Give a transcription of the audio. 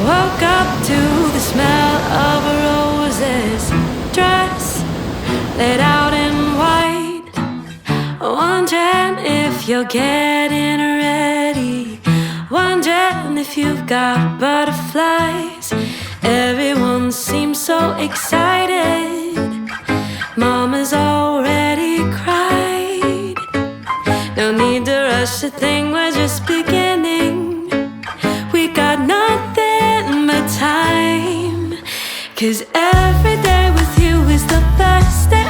Woke up to the smell of a roses dress laid out in white, wondering if you're getting ready, wondering if you've got butterflies. Everyone seems so excited. Mama's already cried. No need to rush the thing, we're just beginning. We got nothing but time, 'cause every day with you is the best day